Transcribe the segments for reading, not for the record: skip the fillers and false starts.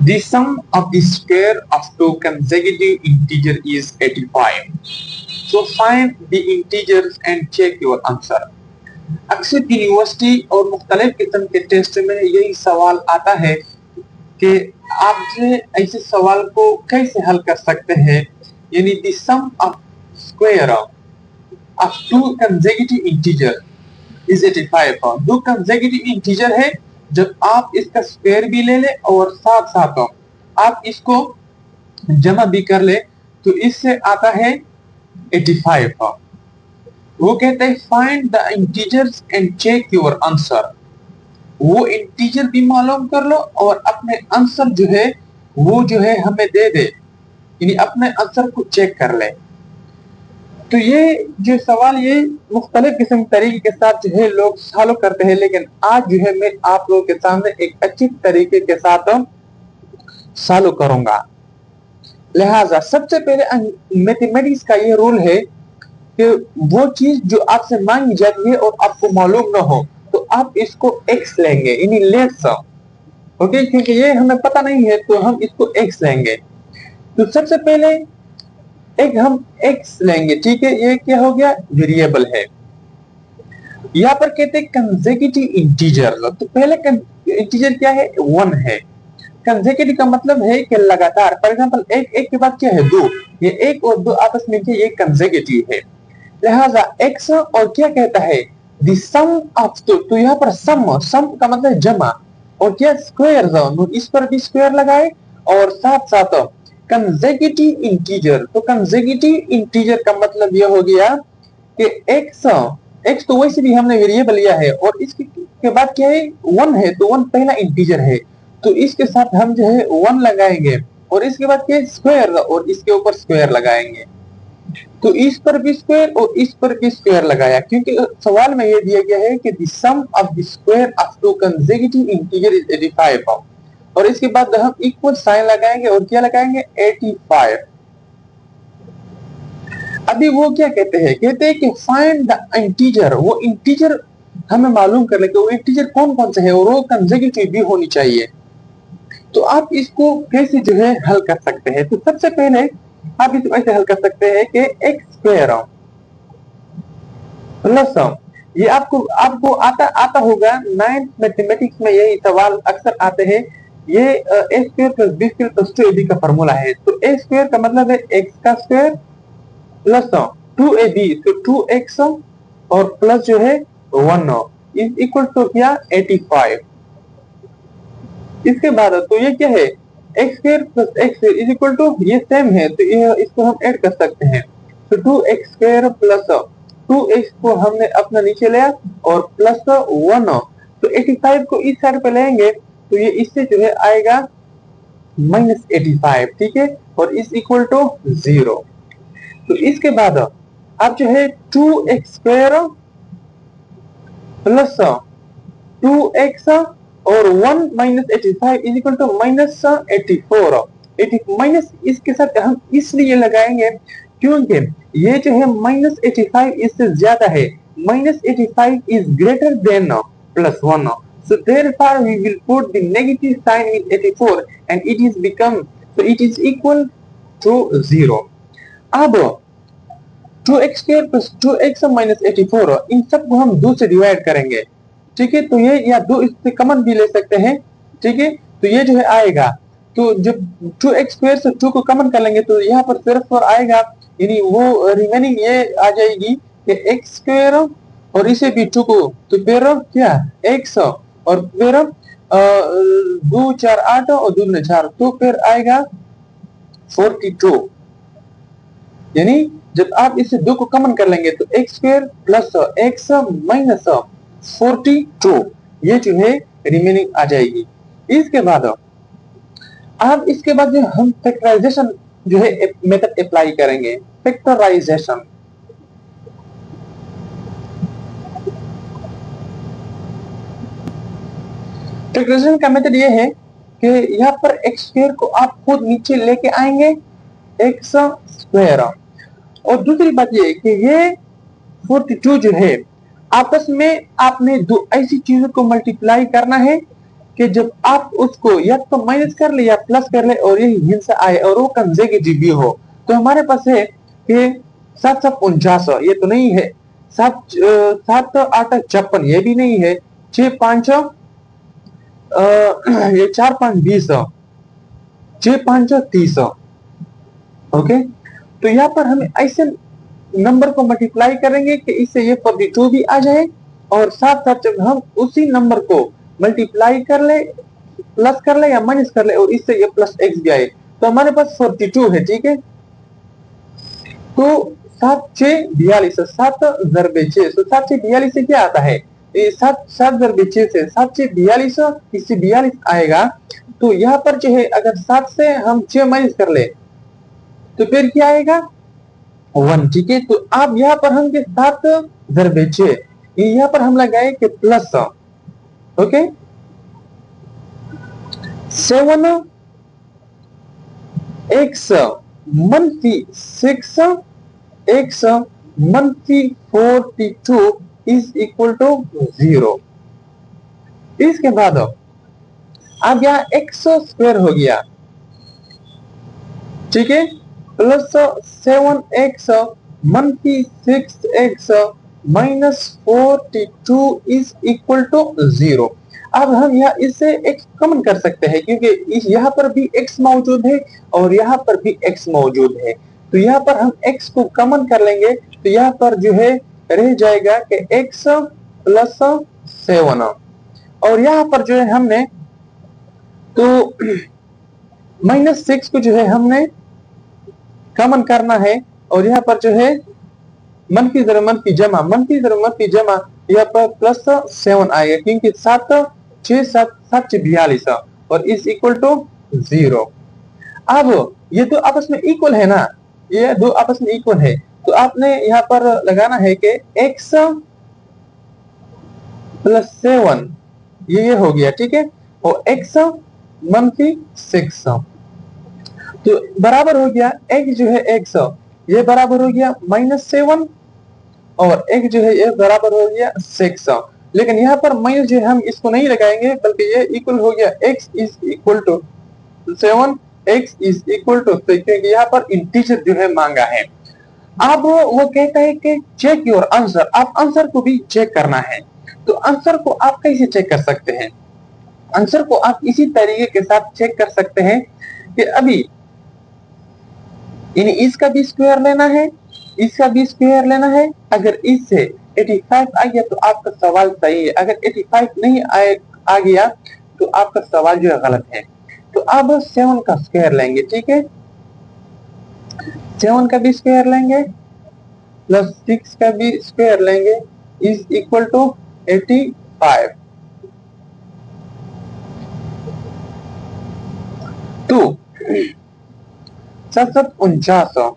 The sum of the square of two consecutive integers is 85. So find the integers and check your answer. अक्सर university और मुख्तलिफ किस्म के test में यही सवाल आता है कि आप जो है ऐसे सवाल को कैसे हल कर सकते हैं, यानी the sum of square of two consecutive integer is 85। दो कंसेक्यूटिव इंटीजर है, जब आप इसका स्क्वायर भी ले ले और साथ साथ आप इसको जमा भी कर ले तो इससे आता है 85। वो कहते हैं find the integers and check your answer. वो इंटीजर भी मालूम कर लो और अपने आंसर जो है वो जो है हमें दे दे, यानी अपने आंसर को चेक कर ले। तो ये जो सवाल ये मुख्तलिफ किस्म तरीके के साथ जो है लोग सॉल्व करते हैं, लेकिन आज जो है मैं आप लोगों के सामने एक अच्छी तरीके के साथ सॉल्व करूंगा। लिहाजा सबसे पहले मैथमेटिक्स का ये रूल है कि वो चीज जो आपसे मांगी जाती है और आपको मालूम ना हो तो आप इसको x लेंगे, यानी लेस। ओके, क्योंकि ये हमें पता नहीं है तो हम इसको x लेंगे। तो सबसे पहले एक हम x लेंगे, ठीक है, ये क्या हो गया, वेरिएबल है। यहाँ पर कहते हैं कंसेक्यूटिव इंटीजर। तो पहले इंटीजर क्या है, 1 है। कंसेक्यूटिव का मतलब है कि लगातार। फॉर एग्जांपल एक के बाद क्या है, 2, ये 1 और 2 आपस में क्या, ये कंसेक्यूटिव है। लिहाजा x और क्या कहता है, द सम ऑफ, तो यहाँ पर सम का मतलब जमा, और क्या स्क्वायर, इस पर भी स्क्वायर लगाए और साथ साथ कंसेक्यूटिव इंटीजर। तो कंसेक्यूटिव इंटीजर का मतलब यह हो गया कि x तो वैसे भी हमने वेरिएबल लिया है और इसके के बाद क्या है, 1 है, तो 1 पहला इंटीजर है, तो इसके साथ हम जो है 1 लगाएंगे और इसके बाद क्या है, स्क्वायर, और इसके ऊपर स्क्वायर लगाएंगे। तो इस पर भी स्क्वायर और इस पर भी स्क्वायर लगाया, क्योंकि सवाल में यह दिया गया है कि the sum of the square of two consecutive integer is 85, और इसके बाद हम इक्वल साइन लगाएंगे और क्या लगाएंगे, 85। अभी वो क्या कहते हैं कि फाइंड द इंटीजर। वो इंटीजर हमें मालूम कर ले कि वो इंटीजर कौन कौन से है और वो कंसेक्यूटिव भी होनी चाहिए। तो आप इसको कैसे जो है हल कर सकते हैं। तो सबसे पहले आप इसको ऐसे हल कर सकते हैं कि एक्स स्क्वायर प्लस, ये आपको आता होगा 9th मैथमेटिक्स में, यही सवाल अक्सर आते हैं। ये a square plus b square plus 2ab का फॉर्मूला है। तो ए स्क्वायर का मतलब है एक्स का स्क्वायर प्लस 2ab, तो 2x और प्लस जो है 1 इज इक्वल टू क्या, 85। इसके बाद तो ये क्या है, x square plus x square is equal to, ये सेम है तो ये इसको हम ऐड कर सकते हैं। तो 2x स्क्वायर प्लस 2x को हमने अपना नीचे लिया और प्लस 1, तो 85 को इस साइड पे लेंगे तो ये इससे जो है आएगा -85, ठीक है, और इज इक्वल टू 0। तो इसके बाद आप जो है 2x स्क्वायर प्लस 2x और 1 -85 इज इक्वल टू -84। माइनस इसके साथ हम इसलिए लगाएंगे क्योंकि ये जो है -85 इससे ज्यादा है, -85 is greater than +1, so therefore we will put the negative sign with 84 and it is equal to 0। अब 2x square plus 2x minus 84, इन सबको हम 2 से डिवाइड करेंगे, ठीक है। तो ये या 2 इससे कॉमन भी ले सकते हैं, ठीक है। तो ये जो है आएगा, तो जब 2x स्क्वायर से 2 को कॉमन कर लेंगे तो यहाँ पर सिर्फ और आएगा, यानी वो रिमेनिंग ये आ जाएगी कि x स्क्वायर और इसे भी 2 को, तो फिर क्या x और फिर 2 4 8 और 2 दूनी 4, तो फिर आएगा 42। यानी जब आप इसे 2 को कॉमन कर लेंगे तो x square plus x minus 42, ये जो है रिमेनिंग आ जाएगी। इसके बाद अब इसके बाद जो हम फैक्टराइजेशन जो है मेथड अप्लाई करेंगे, फैक्टराइजेशन। फैक्टराइजेशन का मेथड ये है कि यहाँ पर x स्क्वायर को आप खुद नीचे लेके आएंगे, x स्क्वायर, और दूसरी बात ये कि ये 42 जो है आपस में आपने दो ऐसी चीजों को मल्टीप्लाई करना है कि जब आप उसको या तो माइनस कर ले या प्लस कर ले और यही हिस्सा आए और वो कंसेक्यूटिव भी हो, तो हमारे पास है कि 7 7 49, ये तो नहीं है। 7 8 56, ये भी नहीं है। 6 5 ये 4 5 20, 6 5 30। ओके, तो यहाँ पर हम ऐसे नंबर को मल्टीप्लाई करेंगे कि इससे ये 42 भी आ जाए और साथ साथ जब हम उसी नंबर को मल्टीप्लाई कर ले, प्लस कर ले या माइनस कर ले और इससे ये प्लस एक्स भी आए, तो हमारे पास 42 है। ठीक है, तो 7 6 42, 7 ज़रबे 6, तो 7 6 42 से क्या आता है? 7 ज़रबे 6 से 7 6 42, इससे 42 आएगा। तो यहाँ पर जो है अगर 7 से हम 6 माइनस कर ले तो फिर क्या आएगा? 1। ठीक है, तो आप यहाँ पर हम 7 ज़रबे 6, यहाँ पर हम लगाए कि प्लस। ओके, 7 एक्स मनफी 6 एक्स मनफी 42 इज इक्वल टू 0। इसके बाद अब यहाँ एक्स स्क्वायर हो गया। ठीक है, प्लस 7 एक्स मनफी 6 x minus 42 is equal to 0। अब हम यहाँ इससे x कॉमन कर सकते हैं क्योंकि इस यहाँ पर भी x मौजूद है और यहाँ पर भी x मौजूद है, तो यहाँ पर हम x को कॉमन कर लेंगे तो यहाँ पर जो है रह जाएगा कि x प्लस 7 और यहाँ पर जो है हमने तो -6 को जो है हमने कॉमन करना है और यहाँ पर जो है मनफी जरा मनफी जमा, मनफी जरा मनफी जमा, यहाँ पर प्लस 7 आएगा क्योंकि 7 6 7 7 42 और इज इक्वल टू 0। अब ये तो आपस में इक्वल है ना, ये दो आपस में इक्वल है, तो आपने यहाँ पर लगाना है कि x प्लस 7 ये हो गया। ठीक है, और x मनफी 6 तो बराबर हो गया x जो है x ये बराबर हो गया -7 और x जो है ये बराबर हो गया 6। लेकिन यहाँ पर माइनस जो है हम इसको नहीं लगाएंगे बल्कि ये इक्वल हो गया x is equal to 7 x is equal to 6 क्योंकि यहाँ पर इंटीजर जो है मांगा है। अब वो कहता है कि चेक योर आंसर, आप आंसर को भी चेक करना है। तो आंसर को आप कैसे चेक कर सकते हैं? आंसर को आप इसी तरीके के साथ चेक कर सकते हैं कि अभी इसका भी स्क्वायर लेना है, इसका भी स्क्वायर लेना है। अगर इससे 85 आ गया तो आपका सवाल सही है, अगर 85 नहीं आ गया तो आपका सवाल जो है गलत है। तो अब 7 का स्क्वायर लेंगे। ठीक है, 7 का भी स्क्वायर लेंगे प्लस 6 का भी स्क्वायर लेंगे इज इक्वल टू 85। तो 7 7 49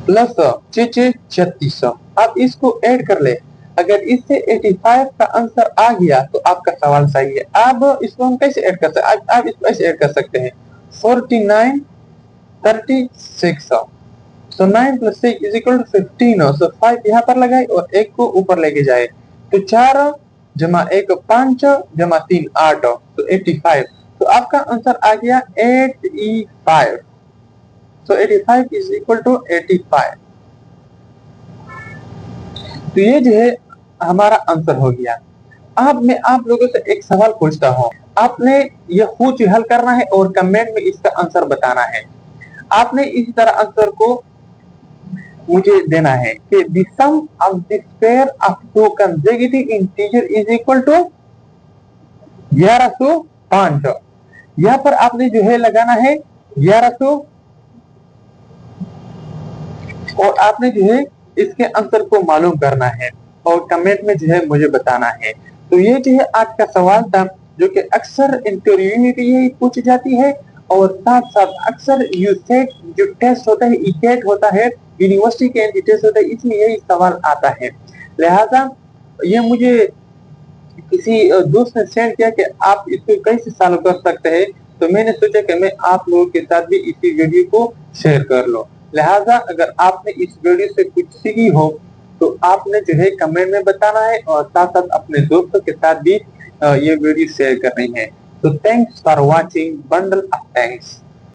प्लस 6 6 36, आप इसको ऐड कर ले। अगर इससे 85 का आंसर आ गया तो आपका सवाल सही है। अब इसको हम कैसे ऐड कर सकते हैं? आप इसको ऐसे ऐड कर सकते हैं 49 36, तो 9 प्लस 6 इज इक्वल टू 15। सो 5 यहाँ पर लगाए और 1 को ऊपर लेके जाए तो 4 जमा 1 5 जमा 3 8, तो 85। तो आपका आंसर आ गया 85। So 85 is equal to 85। तो ये जो है हमारा आंसर हो गया। अब मैं आप लोगों से एक सवाल पूछता हूँ, आपने ये खुद हल करना है और कमेंट में इसका आंसर बताना है। आपने इसी तरह आंसर को मुझे देना है कि the sum of the square of two consecutive integer is equal to 1105। यहाँ पर आपने जो है लगाना है 1100 और आपने जो है इसके आंसर को मालूम करना है और कमेंट में जो है मुझे बताना है। तो ये जो है आज का सवाल था जो कि अक्सर इंटरव्यू में भी यही पूछी जाती है और साथ साथ अक्सर यूसेट जो टेस्ट होता है, ईकेट होता है, यूनिवर्सिटी के एंट्री टेस्ट होता है, इसमें यही सवाल आता है। लिहाजा ये मुझे किसी दोस्त ने सेंड किया कि आप इसको कैसे सॉल्व कर सकते हैं, तो मैंने सोचा कि मैं आप लोगों के साथ भी इसी वीडियो को शेयर कर लो। लिहाजा अगर आपने इस वीडियो से कुछ सीखी हो तो आपने जो है कमेंट में बताना है और साथ साथ अपने दोस्तों के साथ भी ये वीडियो शेयर कर रहे हैं। तो thanks for watching, bundle of thanks.